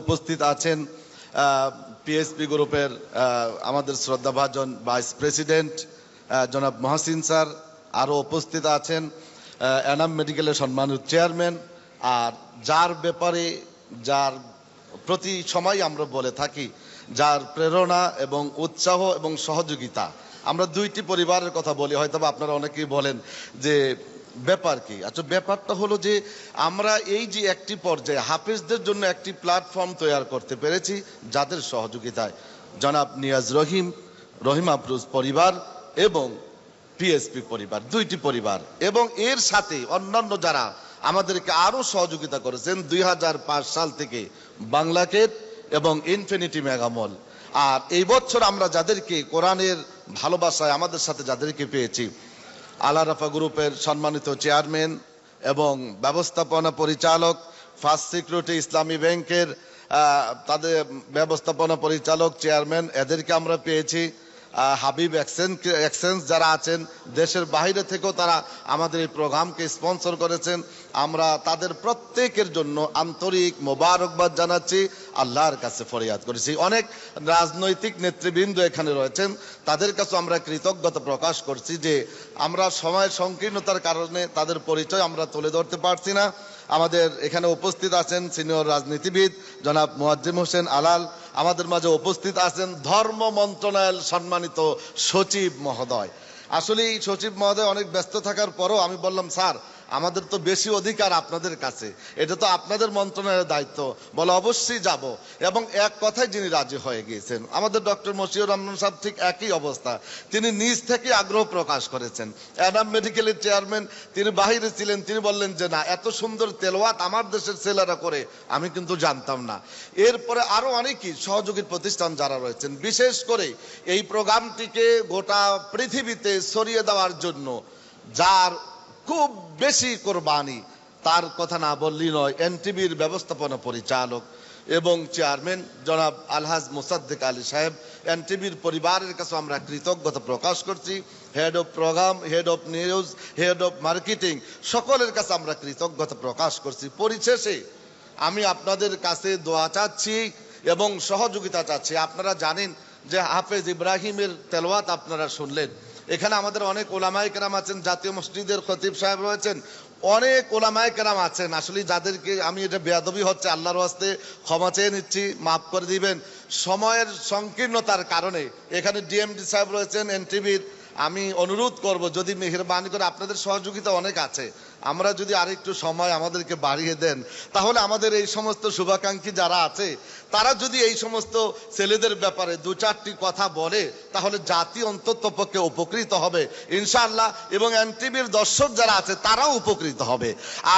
উপস্থিত আছেন পিএসপি গ্রুপের আমাদের শ্রদ্ধাভাজন ভাইস প্রেসিডেন্ট জনাব মহসিন স্যার, আরও উপস্থিত আছেন এনাম মেডিকেলের সম্মানিত চেয়ারম্যান, আর যার ব্যাপারে যার প্রতি সময় আমরা বলে থাকি, যার প্রেরণা এবং উৎসাহ এবং সহযোগিতা, আমরা দুইটি পরিবারের কথা বলি, হয়তো আপনারা অনেকেই বলেন যে ব্যাপার কি। আচ্ছা, ব্যাপারটা হলো যে আমরা এই যে একটি পর্যায়ে হাফেজদের জন্য একটি প্ল্যাটফর্ম তৈরি করতে পেরেছি, যাদের সহযোগিতায় জনাব নিয়াজ রহিম আফরোজ পরিবার এবং পিএসপি পরিবার, দুইটি পরিবার, এবং এর সাথে অন্যান্য যারা আমাদেরকে আরো সহযোগিতা করেছেন 2005 সাল থেকে বাংলাকেট এবং ইনফিনিটি মেগামল। আর এই বছর আমরা যাদেরকে কোরআনের ভালোবাসায় আমাদের সাথে যাদেরকে পেয়েছি, আলা রাফা গ্রুপের সম্মানিত চেয়ারম্যান এবং ব্যবস্থাপনা পরিচালক, ফার্স্ট সিকিউরিটি ইসলামী ব্যাংকের তাদের ব্যবস্থাপনা পরিচালক চেয়ারম্যান, এদেরকে আমরা পেয়েছি। হাবিব এক্সচেঞ্জ যারা আছেন দেশের বাইরে থেকেও তারা আমাদের এই প্রোগ্রামকে স্পন্সর করেছেন, আমরা তাদের প্রত্যেকের জন্য আন্তরিক মোবারকবাদ জানাচ্ছি, আল্লাহর কাছে ফরিয়াদ করেছি। অনেক রাজনৈতিক নেতৃবৃন্দ এখানে রয়েছেন, তাদের কাছে আমরা কৃতজ্ঞতা প্রকাশ করছি যে আমরা সময়ের সংকীর্ণতার কারণে তাদের পরিচয় আমরা তুলে ধরতে পারছি না। আমাদের এখানে উপস্থিত আছেন সিনিয়র রাজনীতিবিদ জনাব মুয়াজ্জেম হোসেন আলাল, আমাদের মাঝে উপস্থিত আছেন ধর্ম মন্ত্রণালয়ের সম্মানিত সচিব মহোদয়। আসলে এই সচিব মহোদয় অনেক ব্যস্ত থাকার পরও আমি বললাম, স্যার আমাদের তো বেশি অধিকার আপনাদের কাছে, এটা তো আপনাদের মন্ত্রণালয়ের দায়িত্ব, বলে অবশ্যই যাব। এবং এক কথায় যিনি রাজি হয়ে গিয়েছেন, আমাদের ডক্টর মশিউর রহমান সাহেব ঠিক একই অবস্থা, তিনি নিজ থেকে আগ্রহ প্রকাশ করেছেন। এনাম মেডিকেলের চেয়ারম্যান, তিনি বাহিরে ছিলেন, তিনি বললেন যে না, এত সুন্দর তেলাওয়াত আমার দেশের ছেলেরা করে আমি কিন্তু জানতাম না। এরপরে আরো অনেকেই সহযোগী প্রতিষ্ঠান যারা রয়েছেন, বিশেষ করে এই প্রোগ্রামটিকে গোটা পৃথিবীতে ছড়িয়ে দেওয়ার জন্য যার খুব বেশি কোরবানি, তার কথা না বললেই নয়, এনটিভির ব্যবস্থাপনা পরিচালক এবং চেয়ারম্যান জনাব আলহাজ মোসাদ্দেক আলী সাহেব, এনটিভির পরিবারের কাছে আমরা কৃতজ্ঞতা প্রকাশ করছি। Head of program, head of news, head of marketing, সকলের কাছে আমরা কৃতজ্ঞতা প্রকাশ করছি। পরিশেষে আমি আপনাদের কাছে দোয়া চাচ্ছি এবং সহযোগিতা চাচ্ছি। আপনারা জানেন যে হাফেজ ইব্রাহিমের তেলাওয়াত আপনারা শুনলেন, এখানে আমাদের অনেক ওলামায়ে কেরাম আছেন, জাতীয় মসজিদের খতিব সাহেব রয়েছেন, অনেক ওলামায়ে কেরাম আছেন, আসলে যাদেরকে আমি, এটা বেয়াদবি হচ্ছে, আল্লাহর ওয়াস্তে ক্ষমা চেয়ে নিচ্ছি, মাফ করে দিবেন। সময়ের সংকীর্ণতার কারণে এখানে ডিএমডি সাহেব রয়েছেন এনটিভির, আমি অনুরোধ করব যদি মেহেরবানি করে, আপনাদের সহযোগিতা অনেক আছে, আমরা যদি আরেকটু সময় আমাদেরকে বাড়িয়ে দেন, তাহলে আমাদের এই সমস্ত শুভাকাঙ্ক্ষী যারা আছে তারা যদি এই সমস্ত ছেলেদের ব্যাপারে দু চারটি কথা বলে, তাহলে জাতি অন্তত পক্ষে উপকৃত হবে ইনশাআল্লাহ, এবং এনটিভির দর্শক যারা আছে তারাও উপকৃত হবে।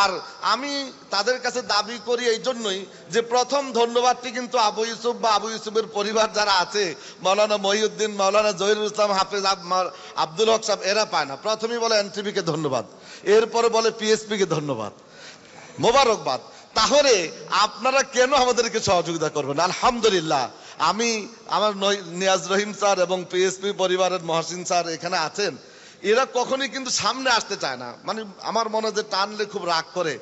আর আমি তাদের কাছে দাবি করি এই জন্যই যে প্রথম ধন্যবাদটি কিন্তু আবু ইউসুফ বা আবু ইউসুফের পরিবার যারা আছে, মাওলানা মহিউদ্দিন, মাওলানা জহিরুল ইসলাম, হাফেজ আব্দুল হক সাহেব, এরা পায় না। প্রথমেই বলে এনটিভিকে ধন্যবাদ, এরপরে বলে পিএসপি কে ধন্যবাদ, মোবারকবাদ। তাহলে আপনারা কেন আমাদেরকে সহযোগিতা করবেন? আলহামদুলিল্লাহ, আমি আমার নিয়াজ রহিম স্যার এবং পিএসপি পরিবারের মহসিন স্যার এখানে আছেন, এরা কখনোই কিন্তু সামনে আসতে চায় না, মানে আমার মনে যে টানলে খুব রাগ করে।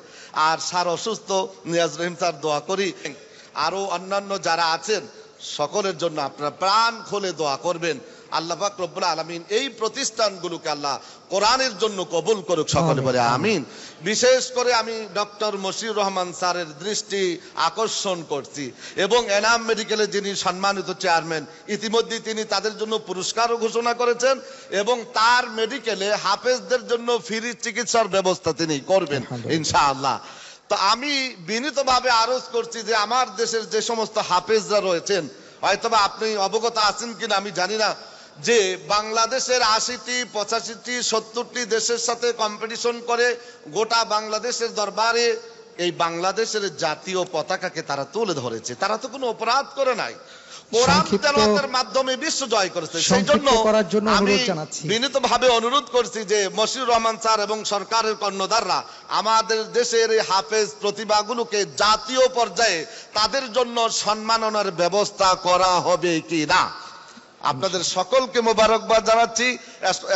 আর স্যার অসুস্থ, নিয়াজ রহিম স্যার দোয়া করি, আরো অন্যান্য যারা আছেন সকলের জন্য আপনারা প্রাণ খুলে দোয়া করবেন। আল্লাহ পাক রব্বুল আলামিন এই প্রতিষ্ঠানগুলোকে আল্লাহ কোরআনের জন্য কবুল করুক, সকলে বলে আমিন। বিশেষ করে আমি ডক্টর মশিউর রহমান স্যারের দৃষ্টি আকর্ষণ করছি, এবং এনাম মেডিকেলের যিনি সম্মানিত চেয়ারম্যান, ইতিমধ্যে তিনি তাদের জন্য পুরস্কারও ঘোষণা করেছেন, এবং তার মেডিকেলে হাফেজদের জন্য ফ্রি চিকিৎসার ব্যবস্থা তিনি করবেন ইনশাআল্লাহ। তো আমি বিনীতভাবে আরজ করছি যে আমার দেশের যে সমস্ত হাফেজরা রয়েছেন, হয়তোবা আপনি অবগত আছেন কিনা আমি জানি না, যে বাংলাদেশের 80টি 85টি 70টি দেশের সাথে কম্পিটিশন করে গোটা বাংলাদেশের দরবারে এই বাংলাদেশের জাতীয় পতাকাকে তারা তুলে ধরেছে। তারা তো কোনো অপরাধ করে নাই, কোরআন তেলাওয়াতের মাধ্যমে বিশ্ব জয় করেছে। সেই জন্য আমি বিনীতভাবে অনুরোধ করছি যে মশিউর রহমান স্যার এবং সরকারের কর্ণধাররা আমাদের দেশের এই হাফেজ প্রতিভাগুলোকে জাতীয় পর্যায়ে তাদের জন্য সম্মাননার ব্যবস্থা করা হবে কি না, আপনাদের সকলকে মোবারকবাদ জানাচ্ছি।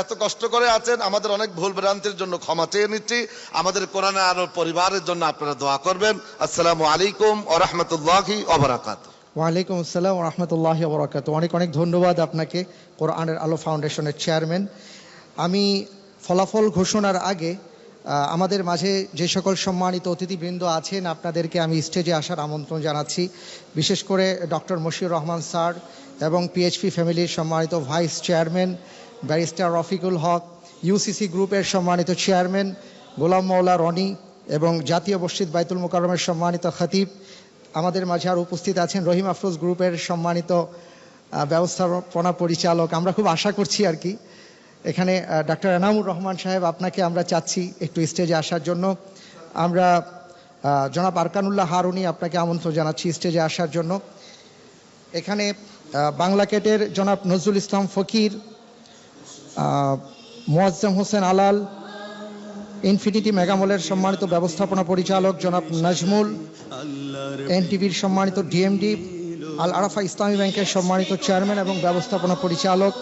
এত কষ্ট করে আছেন, আমাদের অনেক ভুল ভ্রান্তির জন্য ক্ষমা চেয়ে নিচ্ছি। আমাদের কোরআনে আলো পরিবারের জন্য আপনারা দোয়া করবেন। আসসালামু আলাইকুম ওয়া রাহমাতুল্লাহি ওয়া বারাকাতুহু। ওয়ালাইকুম আসসালাম ওয়া রাহমাতুল্লাহি ওয়া বারাকাতুহু। অনেক অনেক ধন্যবাদ আপনাকে, কোরআনের আলো ফাউন্ডেশনের চেয়ারম্যান। আমি ফলাফল ঘোষণার আগে আমাদের মাঝে যে সকল সম্মানিত অতিথিবৃন্দ আছেন আপনাদেরকে আমি স্টেজে আসার আমন্ত্রণ জানাচ্ছি। বিশেষ করে ডক্টর মশিউর রহমান স্যার এবং পিএইচপি ফ্যামিলির সম্মানিত ভাইস চেয়ারম্যান ব্যারিস্টার রফিকুল হক, ইউসিসি গ্রুপের সম্মানিত চেয়ারম্যান গোলাম মওলা রনি এবং জাতীয় মসজিদ বাইতুল মোকাররমের সম্মানিত খতিব। আমাদের মাঝে আর উপস্থিত আছেন রহিম আফরোজ গ্রুপের সম্মানিত ব্যবস্থাপনা পরিচালক। আমরা খুব আশা করছি আর কি এখানে ডক্টর এনামুর রহমান সাহেব, আপনাকে আমরা চাচ্ছি একটু স্টেজে আসার জন্য। আমরা জনাব আরকানুল্লাহ হারুনি, আপনাকে আমন্ত্রণ জানাচ্ছি স্টেজে আসার জন্য। এখানে বাংলা কেটের জনাব নজরুল ইসলাম ফকির, মোয়াজ্জেম হোসেন আলাল, ইনফিনিটি মেগামলের সম্মানিত ব্যবস্থাপনা পরিচালক জনাব নাজমুল, এনটিভির সম্মানিত ডিএমডি, আল আরাফা ইসলামী ব্যাংকের সম্মানিত চেয়ারম্যান এবং ব্যবস্থাপনা পরিচালক,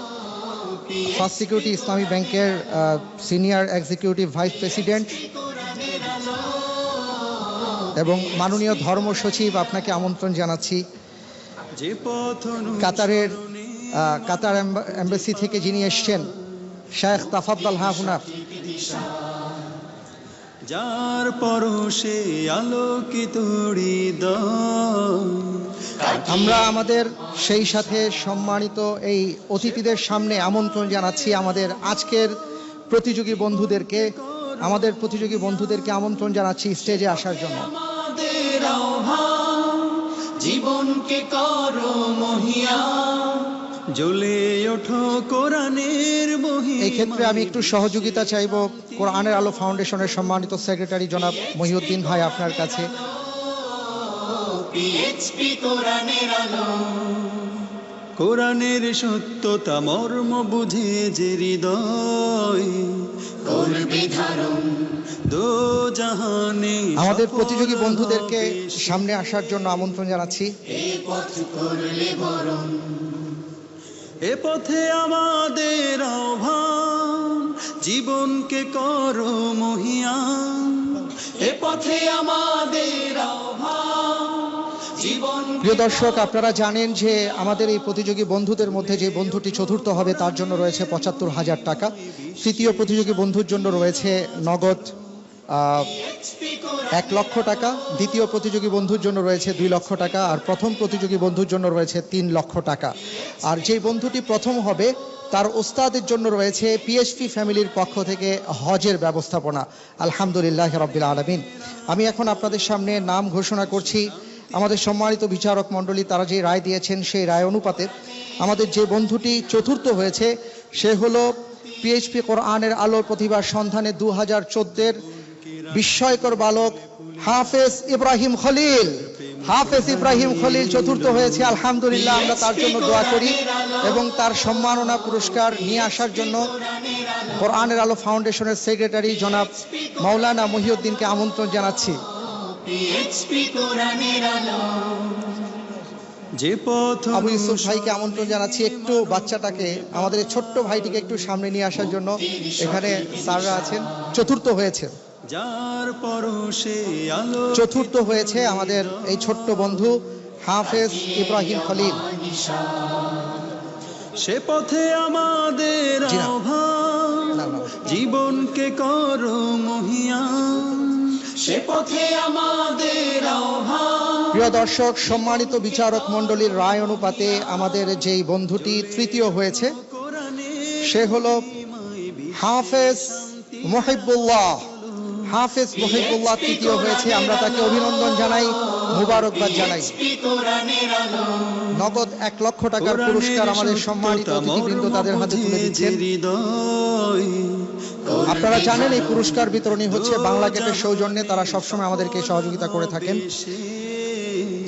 ফার্স্ট সিকিউরিটি ইসলামী ব্যাংকের সিনিয়র এক্সিকিউটিভ ভাইস প্রেসিডেন্ট এবং মাননীয় ধর্ম সচিব, আপনাকে আমন্ত্রণ জানাচ্ছি। কাতার এম্বাসি থেকে যিনি এসছেন শেখ তাফাদ্দাল হাফুনা, যার পরশে আলোকিত হৃদয়। আমরা আমাদের সেই সাথে সম্মানিত এই অতিথিদের সামনে আমন্ত্রণ জানাচ্ছি আমাদের আজকের প্রতিযোগী বন্ধুদেরকে। আমাদের প্রতিযোগী বন্ধুদেরকে আমন্ত্রণ জানাচ্ছি স্টেজে আসার জন্য। জীবনকে করো মহিয়ান, জ্বলে ওঠো কোরআনের মহিমা। এই ক্ষেত্রে আমি একটু সহযোগিতা চাইব কোরআনের আলো ফাউন্ডেশনের সম্মানিত সেক্রেটারি জনাব মহিউদ্দিন ভাই আপনার কাছে। পিএইচপি কোরআনের আলো, কোরআনের সত্যতা মর্ম বুঝে যে হৃদয় করবে ধারণ দো জাহানে। আমাদের প্রতিযোগী বন্ধুদেরকে সামনে আসার জন্য আমন্ত্রণ জানাচ্ছি। এ পথ করলে বরণ, এ পথে আমাদের আহ্বান, জীবনকে করো মহিয়ান। এ পথে আমাদের আহ্বান, জীবন। প্রিয় দর্শক, আপনারা জানেন যে আমাদের এই প্রতিযোগী বন্ধুদের মধ্যে যে বন্ধুটি চতুর্থ হবে তার জন্য রয়েছে ৭৫,০০০ টাকা। তৃতীয় প্রতিযোগী বন্ধুর জন্য রয়েছে নগদ ১ লক্ষ টাকা। দ্বিতীয় প্রতিযোগী বন্ধুর জন্য রয়েছে ২ লক্ষ টাকা। আর প্রথম প্রতিযোগী বন্ধুর জন্য রয়েছে ৩ লক্ষ টাকা। আর যে বন্ধুটি প্রথম হবে তার ওস্তাদের জন্য রয়েছে পিএইচপি ফ্যামিলির পক্ষ থেকে হজের ব্যবস্থাপনা। আলহামদুলিল্লাহ রাব্বিল আলামিন। আমি এখন আপনাদের সামনে নাম ঘোষণা করছি। আমাদের সম্মানিত বিচারক মণ্ডলী তারা যে রায় দিয়েছেন সেই রায় অনুপাতে আমাদের যে বন্ধুটি চতুর্থ হয়েছে সে হলো পিএইচপি কোরআনের আলোর প্রতিভার সন্ধানে ২০১৪ বিস্ময়কর বালক হাফেজ ইব্রাহিম খলিল। হাফেজ ইব্রাহিম খলিল চতুর্থ হয়েছে। আলহামদুলিল্লাহ, আমরা তার জন্য দোয়া করি এবং তার সম্মাননা পুরস্কার নিয়ে আসার জন্য কোরআনের আলো ফাউন্ডেশনের সেক্রেটারি জনাব মাওলানা মহিউদ্দিনকে আমন্ত্রণ জানাচ্ছি। যে পথ আবু ইউসুফ ভাইকে আমন্ত্রণ জানাচ্ছি একটু বাচ্চাটাকে, আমাদের ছোট্ট ভাইটিকে একটু সামনে নিয়ে আসার জন্য। এখানে স্যাররা আছেন। চতুর্থ হয়েছে, যার পরশে আলো, চতুর্থ হয়েছে আমাদের এই ছোট্ট বন্ধু হাফেজ ইব্রাহিম খলিল। সে পথে আমাদের আহ্বান, জীবনকে করো মহিয়ান। সে পথে আমাদের আহ্বান। প্রিয় দর্শক, সম্মানিত বিচারক মণ্ডলীর রায় অনুপাতে আমাদের যেই বন্ধুটি তৃতীয় হয়েছে সে হলো হাফেজ মুহিবুল্লাহ। হাফেজ মুহিবুল্লাহ তৃতীয় হয়েছে। আমরা তাকে অভিনন্দন জানাই, মুবারকবাদ জানাই। নগদ ১ লক্ষ টাকার পুরস্কার আমাদের সম্মানিত অতিথিবৃন্দ তাদের হাতে তুলে দিচ্ছেন। আপনারা জানেন এই পুরস্কার বিতরণী হচ্ছে বাংলা গেটের সৌজন্যে। তারা সবসময় আমাদেরকে সহযোগিতা করে থাকেন।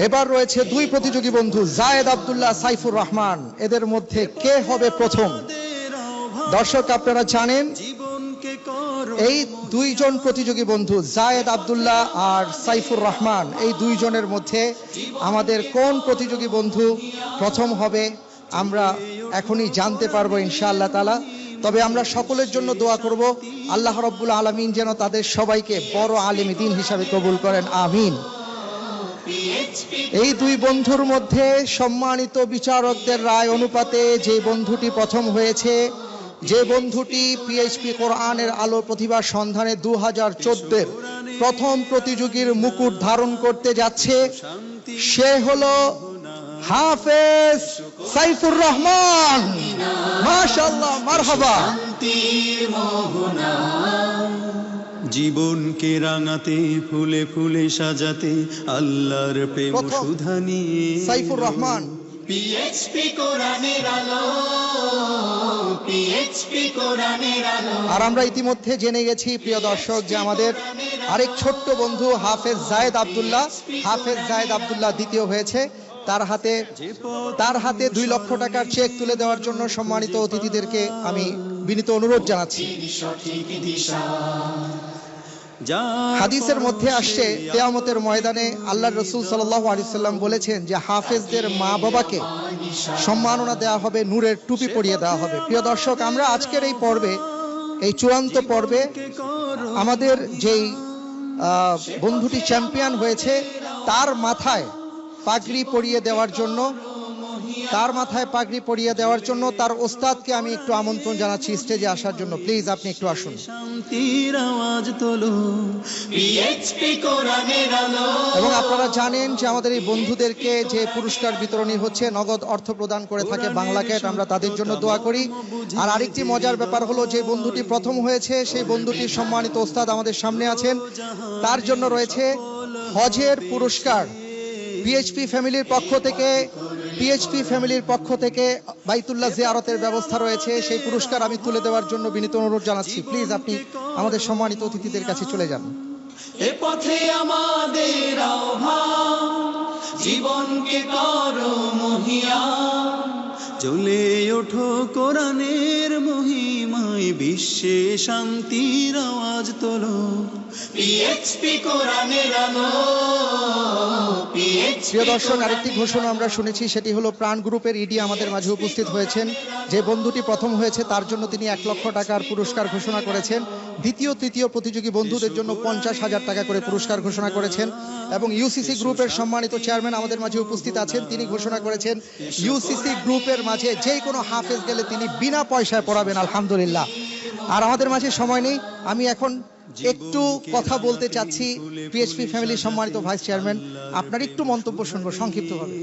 এবার রয়েছে ২ প্রতিযোগী বন্ধু জায়েদ আব্দুল্লাহ, সাইফুর রহমান। এদের মধ্যে কে হবে প্রথম? দর্শক, আপনারা জানেন এই ২ জন প্রতিযোগী বন্ধু জায়েদ আব্দুল্লাহ আর সাইফুর রহমান, এই ২ জনের মধ্যে আমাদের কোন প্রতিযোগী বন্ধু প্রথম হবে আমরা এখনই জানতে পারবো ইনশাআল্লাহ তাআলা। তবে আমরা সকলের জন্য দোয়া করব, আল্লাহ রাব্বুল আলামিন যেন তাদের সবাইকে বড় আলেম দ্বীন হিসাবে কবুল করেন, আমিন। এই দুই বন্ধুর মধ্যে সম্মানিত বিচারকদের রায় অনুপাতে যে বন্ধুটি প্রথম হয়েছে, যে বন্ধুটি পিএইচপি কোরআনের আলো প্রতিভা সন্ধানে 2014 প্রথম প্রতিযোগীর মুকুট ধারণ করতে যাচ্ছে, সে হলো হাফেজ সাইফুর রহমান। মাশাআল্লাহ, মারহাবা। জীবনকে রাঙাতে, ফুলে ফুলে সাজাতে, আল্লাহর প্রেম সুধা নিয়ে সাইফুর রহমান। পিএইচপি কোরআনের আলো, পিএইচপি কোরআনের আলো। আর আমরা ইতিমধ্যে জেনে গেছি প্রিয় দর্শক যে আমাদের আরেক ছোট্ট বন্ধু হাফেজ জায়েদ আব্দুল্লাহ দ্বিতীয় হয়েছে। তার হাতে 2 লক্ষ টাকার চেক তুলে দেওয়ার জন্য সম্মানিত অতিথিদেরকে আমি বিনীত অনুরোধ জানাচ্ছি। হাদিসের মধ্যে আসছে কিয়ামতের ময়দানে আল্লাহর রাসূল সাল্লাল্লাহু আলাইহি সাল্লাম বলেছেন যে হাফেজদের মা বাবাকে সম্মাননা দেওয়া হবে, নূরের টুপি পরিয়ে দেওয়া হবে। প্রিয় দর্শক, আমরা আজকের এই পর্বে, এই চূড়ান্ত পর্বে আমাদের যেই বন্ধুটি চ্যাম্পিয়ন হয়েছে তার মাথায় পাগড়ি পরিয়ে দেওয়ার জন্য তার ওস্তাদকে আমি একটু আমন্ত্রণ জানাচ্ছি স্টেজে আসার জন্য। প্লিজ আপনি একটু আসুন। এবং আপনারা জানেন যে আমাদের এই বন্ধুদেরকে যে পুরস্কার বিতরণী হচ্ছে, নগদ অর্থ প্রদান করে থাকে বাংলাক্যাট, আমরা তাদের জন্য দোয়া করি। আর আরেকটি মজার ব্যাপার হলো, যে বন্ধুটি প্রথম হয়েছে সেই বন্ধুটির সম্মানিত ওস্তাদ আমাদের সামনে আছেন, তার জন্য রয়েছে হজের পুরস্কার। পিএইচপি ফ্যামিলির পক্ষ থেকে বাইতুল্লাহ জিয়ারতের ব্যবস্থা রয়েছে, সেই পুরস্কার আমি তুলে দেওয়ার জন্য বিনীত অনুরোধ জানাচ্ছি। প্লিজ আপনি আমাদের সম্মানিত অতিথিদের কাছে চলে যান। এ পথে আমাদের আহ্বান, জীবনকে করো মহিয়ান, জ্বলে ওঠো কোরআনের মহিমায়, বিশ্বে শান্তির আওয়াজ তোলো। পিএইচপি কোরআনের আলো। প্রিয় দর্শক, আরেকটি ঘোষণা আমরা শুনেছি, সেটি হলো প্রাণ গ্রুপের ইডি আমাদের মাঝে উপস্থিত হয়েছেন। যে বন্ধুটি প্রথম হয়েছে তার জন্য তিনি 1 লক্ষ টাকার পুরস্কার ঘোষণা করেছেন। দ্বিতীয় তৃতীয় প্রতিযোগী বন্ধুদের জন্য 50,000 টাকা করে পুরস্কার ঘোষণা করেছেন। এবং ইউসিসি গ্রুপের সম্মানিত চেয়ারম্যান আমাদের মাঝে উপস্থিত আছেন, তিনি ঘোষণা করেছেন ইউসিসি গ্রুপের মাঝে যে কোনো হাফেজ গেলে তিনি বিনা পয়সায় পড়াবেন, আলহামদুলিল্লাহ। আর আমাদের মাঝে সময় নেই, আমি এখন একটু কথা বলতে চাচ্ছি পিএইচপি ফ্যামিলির সম্মানিত ভাইস চেয়ারম্যান, আপনার একটু মন্তব্য শুনবো সংক্ষিপ্তভাবে।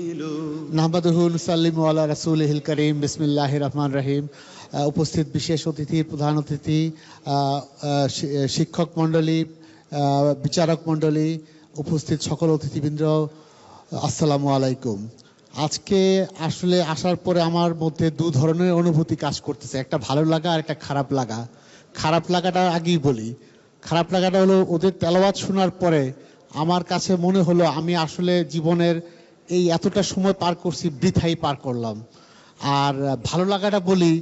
নাহমাদুহু নুসাল্লিমু আলা রাসূলিহিল কারীম, বিসমিল্লাহির রহমানির রহিম। উপস্থিত বিশেষ অতিথি, প্রধান অতিথি, শিক্ষক মণ্ডলী, বিচারক মণ্ডলী, উপস্থিত সকল অতিথিবৃন্দ, আসসালামু আলাইকুম। আজকে আসলে আসার পরে আমার মধ্যে 2 ধরনের অনুভূতি কাজ করতেছে, একটা ভালো লাগা আর একটা খারাপ লাগা। খারাপ লাগাটা আগেই বলি। খারাপ লাগাটা হলো ওদের তেলাওয়াত শোনার পরে আমার কাছে মনে হলো আমি আসলে জীবনের এই এতটা সময় পার করছি বৃথাই পার করলাম। আর ভালো লাগাটা বলি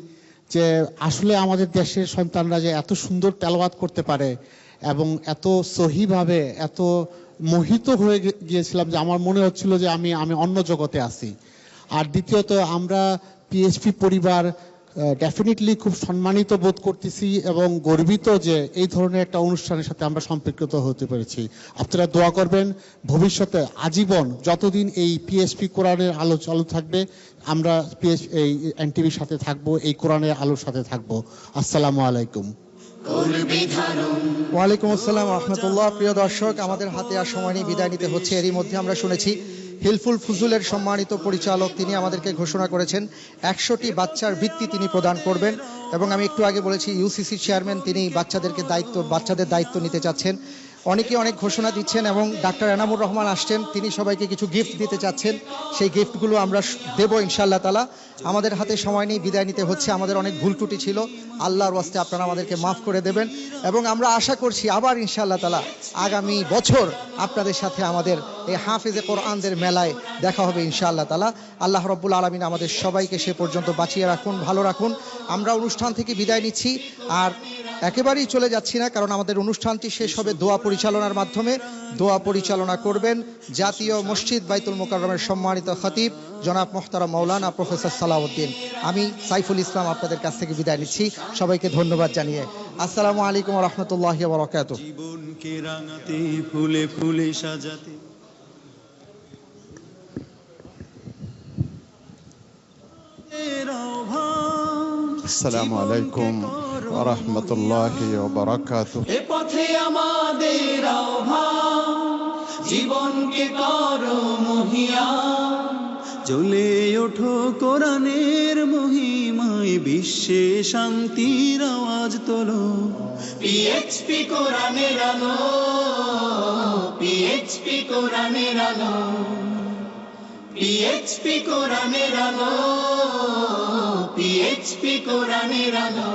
যে আসলে আমাদের দেশের সন্তানরা যে এত সুন্দর তেলাওয়াত করতে পারে এবং এত সহিভাবে এত মোহিত হয়ে গিয়েছিলাম যে আমার মনে হচ্ছিল যে আমি অন্য জগতে আছি। আর দ্বিতীয়ত আমরা পিএইচপি পরিবার ডেফিনেটলি খুব সম্মানিত বোধ করতেছি এবং গর্বিত যে এই ধরনের একটা অনুষ্ঠানের সাথে আমরা সম্পৃক্ত হতে পেরেছি। আপনারা দোয়া করবেন ভবিষ্যতে আজীবন যতদিন এই পিএইচপি কোরআনের আলো চালু থাকবে আমরা এই এনটিভির সাথে থাকবো, এই কোরআনের আলোর সাথে থাকবো। আসসালামু আলাইকুম। ওয়ালাইকুম আসসালাম রহমতুল্লাহ। প্রিয় দর্শক, আমাদের হাতে আর সময় নিয়ে বিদায় নিতে হচ্ছে। এরই মধ্যে আমরা শুনেছি হিলফুল ফুজুলের সম্মানিত পরিচালক তিনি আমাদেরকে ঘোষণা করেছেন 100টি বাচ্চার বৃত্তি তিনি প্রদান করবেন। এবং আমি একটু আগে বলেছি ইউসিসি চেয়ারম্যান তিনি বাচ্চাদের দায়িত্ব নিতে চাচ্ছেন। অনেকে অনেক ঘোষণা দিচ্ছেন এবং ডাক্তার এনামুর রহমান আসছেন, তিনি সবাইকে কিছু গিফট দিতে চাচ্ছেন। সেই গিফটগুলো আমরা দেবো ইনশাআল্লাহ তাআলা। আমাদের হাতে সময় নিয়ে বিদায় নিতে হচ্ছে। আমাদের অনেক ভুল ত্রুটি ছিল, আল্লাহর ওয়াস্তে আপনারা আমাদেরকে মাফ করে দেবেন। এবং আমরা আশা করছি আবার ইনশাআল্লাহ তাআলা আগামী বছর আপনাদের সাথে আমাদের এই হাফেজে কোরআনদের মেলায় দেখা হবে ইনশাআল্লাহ তাআলা। আল্লাহ রাব্বুল আলামিন আমাদের সবাইকে সে পর্যন্ত বাঁচিয়ে রাখুন, ভালো রাখুন। আমরা অনুষ্ঠান থেকে বিদায় নিচ্ছি, আর একেবারেই চলে যাচ্ছি না, কারণ আমাদের অনুষ্ঠানটি শেষ হবে দোয়া পরিচালনার মাধ্যমে দোয়া পরিচালনা করবেন জাতীয় মসজিদ বাইতুল মোকাররমের সম্মানিত খতিব জনাব মোহতারাম মাওলানা প্রফেসর সালাউদ্দিন। আমি সাইফুল ইসলাম আপনাদের কাছ থেকে বিদায় নিচ্ছি, সবাইকে ধন্যবাদ জানিয়ে। আসসালামু আলাইকুম ওয়া রাহমাতুল্লাহি ওয়া বারাকাতুহু। জীবনকে রাঙাতে ফুলে ফুলে সাজাতে আসসালামু আলাইকুম ওয়া রাহমাতুল্লাহি ওয়া বারাকাতুহু। এ পথে আমাদের আহ্বান, জীবনকে করো মহিয়ান, জ্বলে ওঠো কোরআনের মহিমায়, বিশ্বে শান্তির আওয়াজ তোলো। পিএইচপি কোরআনের আলো, পিএইচপি কোরআনের আলো, পিএইচপি কোরআনের আলো, পিএইচপি কোরআনের আলো।